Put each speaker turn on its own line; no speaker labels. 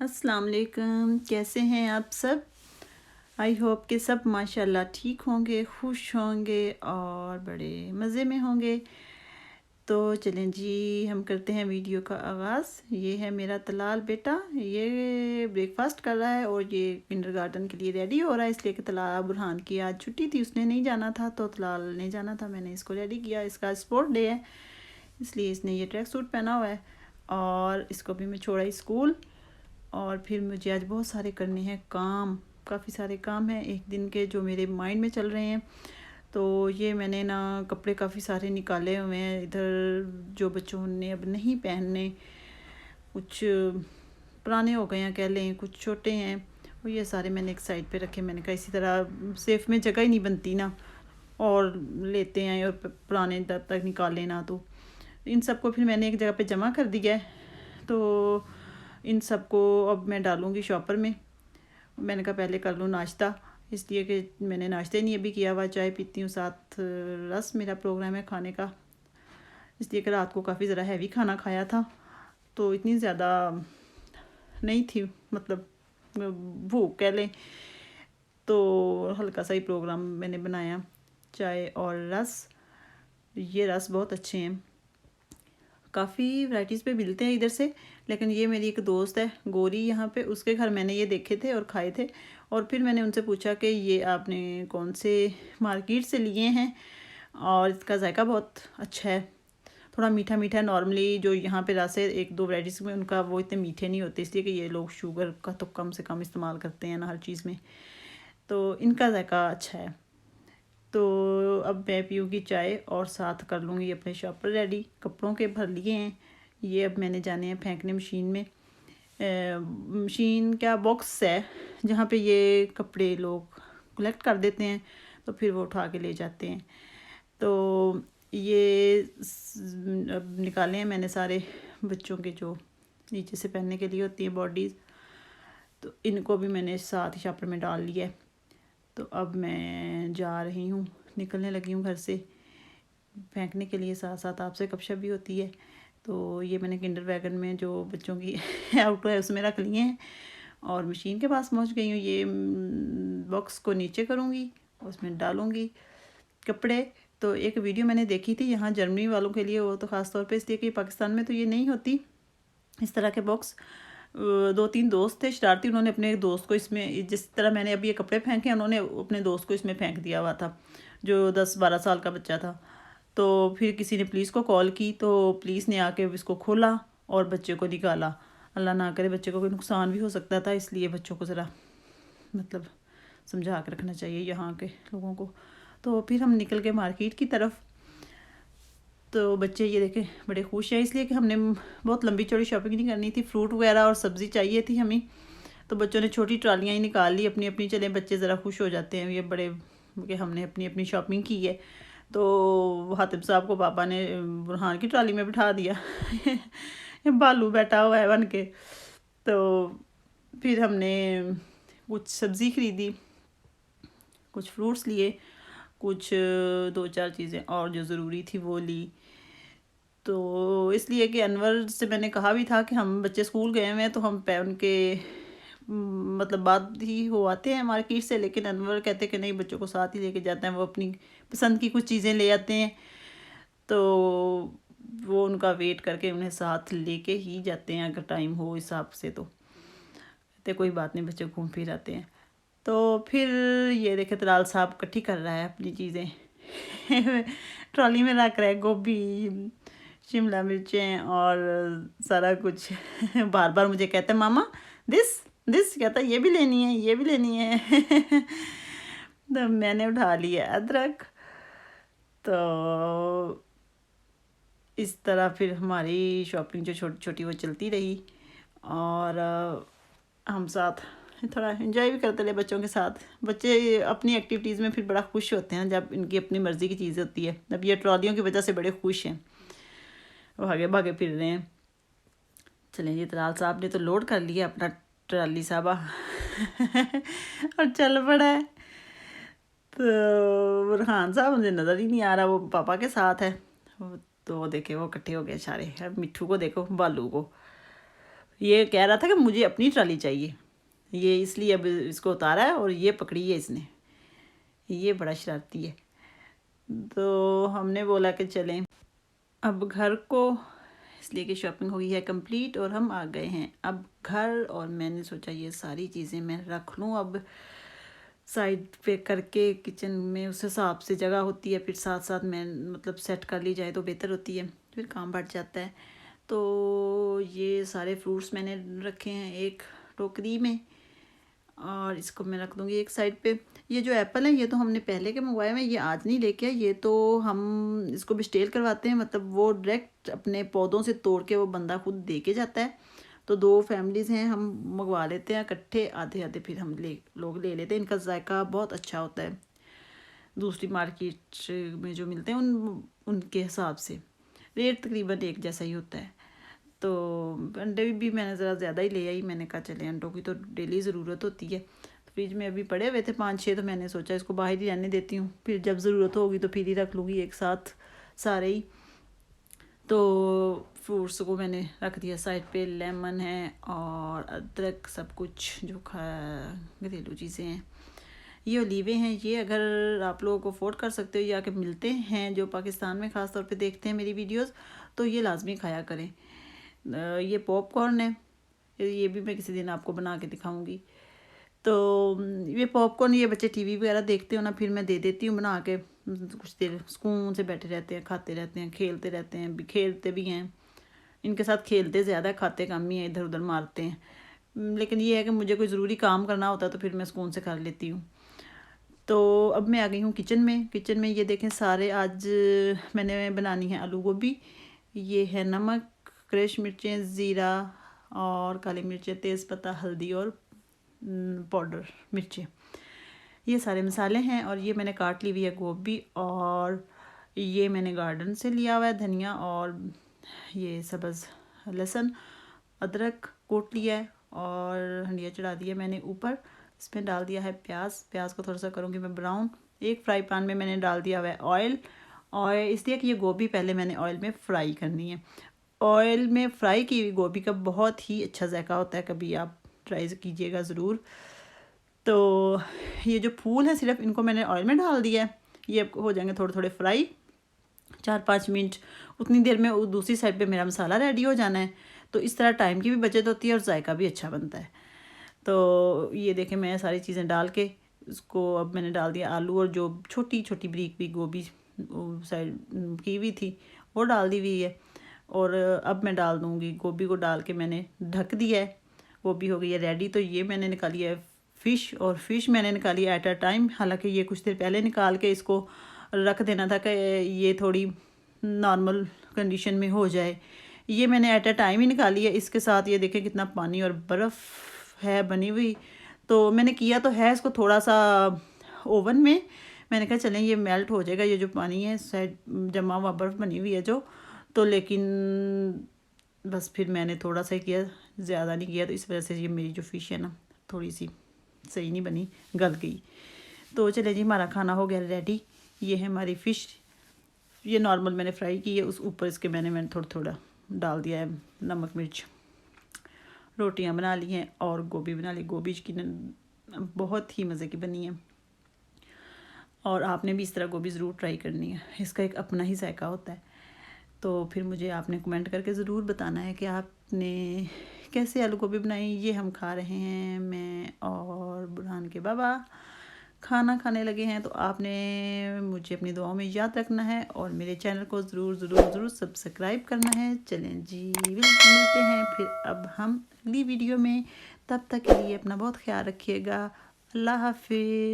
अस्सलाम वालेकुम। कैसे हैं आप सब? आई होप कि सब माशाल्लाह ठीक होंगे, खुश होंगे और बड़े मज़े में होंगे। तो चलें जी, हम करते हैं वीडियो का आगाज़। ये है मेरा तलाल बेटा, ये ब्रेकफास्ट कर रहा है और ये किंडरगार्टन के लिए रेडी हो रहा है, इसलिए कि तलाल बुरहान की आज छुट्टी थी, उसने नहीं जाना था तो तलाल ने जाना था। मैंने इसको रेडी किया। इसका स्पोर्ट डे है, इसलिए इसने ये ट्रैक सूट पहना हुआ है और इसको भी मैं छोड़ा स्कूल। और फिर मुझे आज बहुत सारे करने हैं काम, काफ़ी सारे काम हैं एक दिन के जो मेरे माइंड में चल रहे हैं। तो ये मैंने ना कपड़े काफ़ी सारे निकाले हुए हैं इधर, जो बच्चों ने अब नहीं पहनने, कुछ पुराने हो गए हैं कह लें, कुछ छोटे हैं। और ये सारे मैंने एक साइड पे रखे। मैंने कहा इसी तरह सेफ में जगह ही नहीं बनती ना, और लेते हैं और पुराने तब तक निकाल ना। तो इन सबको फिर मैंने एक जगह पे जमा कर दिया है। तो इन सबको अब मैं डालूँगी शॉपर में। मैंने कहा पहले कर लूँ नाश्ता, इसलिए कि मैंने नाश्ते नहीं अभी किया हुआ, चाय पीती हूँ, साथ रस मेरा प्रोग्राम है खाने का, इसलिए कि रात को काफ़ी ज़रा हैवी खाना खाया था तो इतनी ज़्यादा नहीं थी, मतलब भूख कह लें। तो हल्का सा ही प्रोग्राम मैंने बनाया, चाय और रस। ये रस बहुत अच्छे हैं, काफ़ी वैराइटीज़ पे मिलते हैं इधर से, लेकिन ये मेरी एक दोस्त है गोरी यहाँ पे, उसके घर मैंने ये देखे थे और खाए थे। और फिर मैंने उनसे पूछा कि ये आपने कौन से मार्केट से लिए हैं, और इसका जायका बहुत अच्छा है, थोड़ा मीठा मीठा है। नॉर्मली जो यहाँ पे रस है एक दो वैराइटीज़ में उनका वो इतने मीठे नहीं होते, इसलिए कि ये लोग शुगर का तो कम से कम इस्तेमाल करते हैं ना हर चीज़ में, तो इनका जायका अच्छा है। तो अब मैं पीऊँगी चाय और साथ कर लूँगी अपने शॉपर रेडी। कपड़ों के भर लिए हैं, ये अब मैंने जाने हैं फेंकने मशीन में। मशीन क्या बॉक्स है जहाँ पे ये कपड़े लोग कलेक्ट कर देते हैं, तो फिर वो उठा के ले जाते हैं। तो ये अब निकाले हैं मैंने सारे बच्चों के जो नीचे से पहनने के लिए होती हैं बॉडीज़, तो इनको भी मैंने साथ ही शॉपर में डाल लिया है। तो अब मैं जा रही हूँ, निकलने लगी हूँ घर से फेंकने के लिए, साथ साथ आपसे गपशप भी होती है। तो ये मैंने किंडर वैगन में जो बच्चों की आउटो है उसमें रख लिए हैं और मशीन के पास पहुँच गई हूँ। ये बॉक्स को नीचे करूँगी, उसमें डालूँगी कपड़े। तो एक वीडियो मैंने देखी थी यहाँ जर्मनी वालों के लिए, वो तो ख़ास तौर पे इसलिए कि पाकिस्तान में तो ये नहीं होती इस तरह के बॉक्स। दो तीन दोस्त थे शरारती, उन्होंने अपने एक दोस्त को इसमें, जिस तरह मैंने अभी ये कपड़े फेंके, उन्होंने अपने दोस्त को इसमें फेंक दिया हुआ था, जो 10-12 साल का बच्चा था। तो फिर किसी ने पुलिस को कॉल की, तो पुलिस ने आके इसको खोला और बच्चे को निकाला। अल्लाह ना करे बच्चे को कोई नुकसान भी हो सकता था, इसलिए बच्चों को ज़रा मतलब समझा कर रखना चाहिए यहाँ के लोगों को। तो फिर हम निकल के मार्केट की तरफ। तो बच्चे ये देखें बड़े खुश हैं, इसलिए कि हमने बहुत लंबी चौड़ी शॉपिंग नहीं करनी थी, फ्रूट वगैरह और सब्ज़ी चाहिए थी हमें। तो बच्चों ने छोटी ट्रालियाँ ही निकाल ली अपनी अपनी। चले बच्चे ज़रा खुश हो जाते हैं ये बड़े कि हमने अपनी अपनी शॉपिंग की है। तो हातिब साहब को पापा ने बुरहान की ट्राली में बिठा दिया ये बालू बैठा हुआ है बन के। तो फिर हमने कुछ सब्ज़ी ख़रीदी, कुछ फ्रूट्स लिए, कुछ 2-4 चीज़ें और जो ज़रूरी थी वो ली। तो इसलिए कि अनवर से मैंने कहा भी था कि हम बच्चे स्कूल गए हुए हैं तो हम उनके मतलब बाद ही हो आते हैं मार्केट से, लेकिन अनवर कहते कि नहीं बच्चों को साथ ही लेके जाते हैं, वो अपनी पसंद की कुछ चीज़ें ले आते हैं। तो वो उनका वेट करके उन्हें साथ लेके ही जाते हैं अगर टाइम हो हिसाब से। तो कहते कोई बात नहीं, बच्चे घूम फिर आते हैं। तो फिर ये देखे तलाल साहब इकट्ठी कर रहा है अपनी चीज़ें ट्रॉली में रख रहा है, गोभी, शिमला मिर्चें और सारा कुछ बार बार मुझे कहता है मामा दिस दिस, कहता है ये भी लेनी है, ये भी लेनी है तो मैंने उठा लिया अदरक। तो इस तरह फिर हमारी शॉपिंग जो छोटी छोटी वो चलती रही, और हम साथ थोड़ा इन्जॉय भी करते रहे बच्चों के साथ। बच्चे अपनी एक्टिविटीज़ में फिर बड़ा खुश होते हैं जब इनकी अपनी मर्ज़ी की चीज़ होती है। अब ये ट्रॉलियों की वजह से बड़े खुश हैं, भागे भागे फिर रहे हैं। चलें जी, तलाल साहब ने तो लोड कर लिया अपना ट्राली साहबा और चल पड़ा है। तो बुरहान साहब मुझे नज़र ही नहीं आ रहा, वो पापा के साथ है। तो वो देखे वो इकट्ठे हो गए सारे। अब मिट्ठू को देखो, बालू को, ये कह रहा था कि मुझे अपनी ट्राली चाहिए, ये इसलिए अब इसको उतारा है और ये पकड़ी है इसने, ये बड़ा शरारती है। तो हमने बोला कि चलें अब घर को, इसलिए कि शॉपिंग हो गई है कंप्लीट और हम आ गए हैं अब घर। और मैंने सोचा ये सारी चीज़ें मैं रख लूँ अब साइड पे करके किचन में, उस हिसाब से जगह होती है, फिर साथ साथ मैं मतलब सेट कर ली जाए तो बेहतर होती है, फिर काम बढ़ जाता है। तो ये सारे फ्रूट्स मैंने रखे हैं एक टोकरी में और इसको मैं रख दूँगी एक साइड पे। ये जो एप्पल है ये तो हमने पहले के मंगवाए हैं, ये आज नहीं लेके आए, ये तो हम इसको बिस्टेल करवाते हैं, मतलब वो डायरेक्ट अपने पौधों से तोड़ के वो बंदा खुद दे के जाता है। तो 2 फैमिलीज़ हैं, हम मंगवा लेते हैं इकट्ठे, आधे आधे फिर हम लोग ले लेते हैं। इनका जायका बहुत अच्छा होता है, दूसरी मार्केट में जो मिलते हैं उनके हिसाब से रेट तकरीबन एक जैसा ही होता है। तो अंडे भी मैंने ज़रा ज़्यादा ही ले आई, मैंने कहा चले अंडों की तो डेली ज़रूरत होती है। तो फ्रिज में अभी पड़े हुए थे 5-6, तो मैंने सोचा इसको बाहर ही रहने देती हूँ, फिर जब ज़रूरत होगी तो फिर ही रख लूँगी एक साथ सारे ही। तो फ्रूट्स को मैंने रख दिया साइड पे, लेमन है और अदरक, सब कुछ जो घरेलू चीज़ें हैं। ये ओलीवे हैं, ये अगर आप लोगों को अफोर्ड कर सकते हो या कि मिलते हैं जो पाकिस्तान में ख़ास तौर पे देखते हैं मेरी वीडियोस, तो ये लाजमी खाया करें। ये पॉपकॉर्न है, ये भी मैं किसी दिन आपको बना के दिखाऊंगी। तो ये पॉपकॉर्न ये बच्चे टीवी वगैरह देखते हो ना, फिर मैं दे देती हूँ बना के, कुछ देर सुकून से बैठे रहते हैं, खाते रहते हैं, खेलते रहते हैं, खेलते भी हैं। इनके साथ खेलते ज़्यादा, खाते कम ही हैं, इधर उधर मारते हैं। लेकिन ये है कि मुझे कोई ज़रूरी काम करना होता है तो फिर मैं सुकून से कर लेती हूँ। तो अब मैं आ गई हूँ किचन में ये देखें सारे, आज मैंने बनानी है आलू गोभी, ये है नमक, क्रश मिर्चें, ज़ीरा और काली मिर्चें, तेज़पत्ता, हल्दी और पाउडर मिर्चें, ये सारे मसाले हैं। और ये मैंने काट ली हुई है गोभी, और ये मैंने गार्डन से लिया हुआ है धनिया, और ये सब्ज़ लहसुन, अदरक कूट लिया है और हंडिया चढ़ा दिया मैंने ऊपर। इसमें डाल दिया है प्याज को थोड़ा सा करूँगी मैं ब्राउन। एक फ्राई पैन में मैंने डाल दिया हुआ है ऑयल, और इसलिए कि ये गोभी पहले मैंने ऑयल में फ्राई करनी है। ऑयल में फ्राई की हुई गोभी का बहुत ही अच्छा जायका होता है, कभी आप ट्राई कीजिएगा ज़रूर। तो ये जो फूल है सिर्फ इनको मैंने ऑयल में डाल दिया है, ये हो जाएंगे थोड़े थोड़े फ्राई 4-5 मिनट, उतनी देर में दूसरी साइड पे मेरा मसाला रेडी हो जाना है। तो इस तरह टाइम की भी बचत होती है और जायका भी अच्छा बनता है। तो ये देखें मैं सारी चीज़ें डाल के इसको, अब मैंने डाल दिया आलू, और जो छोटी छोटी ब्रीक भी गोभी साइड की हुई थी वो डाल दी हुई है। और अब मैं डाल दूँगी गोभी को, डाल के मैंने ढक दिया है, गोभी हो गई है रेडी। तो ये मैंने निकाली है फ़िश, और फ़िश मैंने निकाली एट अ टाइम, हालांकि ये कुछ देर पहले निकाल के इसको रख देना था कि ये थोड़ी नॉर्मल कंडीशन में हो जाए। ये मैंने एट अ टाइम ही निकाली है। इसके साथ ये देखें कितना पानी और बर्फ़ है बनी हुई। तो मैंने किया तो है इसको थोड़ा सा ओवन में, मैंने कहा चलें ये मेल्ट हो जाएगा, ये जो पानी है साइड जमा हुआ बर्फ़ बनी हुई है जो, तो लेकिन बस फिर मैंने थोड़ा सा किया, ज़्यादा नहीं किया, तो इस वजह से ये मेरी जो फ़िश है ना थोड़ी सी सही नहीं बनी, गल गई। तो चले जी हमारा खाना हो गया रेडी। ये है हमारी फ़िश, ये नॉर्मल मैंने फ्राई की है, उस ऊपर इसके मैंने थोड़ा थोड़ा डाल दिया है नमक मिर्च। रोटियां बना ली हैं और गोभी बना ली, गोभी की बहुत ही मज़े की बनी है, और आपने भी इस तरह गोभी ज़रूर ट्राई करनी है, इसका एक अपना ही जायका होता है। तो फिर मुझे आपने कमेंट करके ज़रूर बताना है कि आपने कैसे आलू गोभी बनाई। ये हम खा रहे हैं, मैं और बुरहान के बाबा खाना खाने लगे हैं। तो आपने मुझे अपनी दुआओं में याद रखना है और मेरे चैनल को ज़रूर सब्सक्राइब करना है। चलें जी मिलते हैं फिर अब हम अगली वीडियो में, तब तक के लिए अपना बहुत ख्याल रखिएगा। अल्लाह हाफिज़।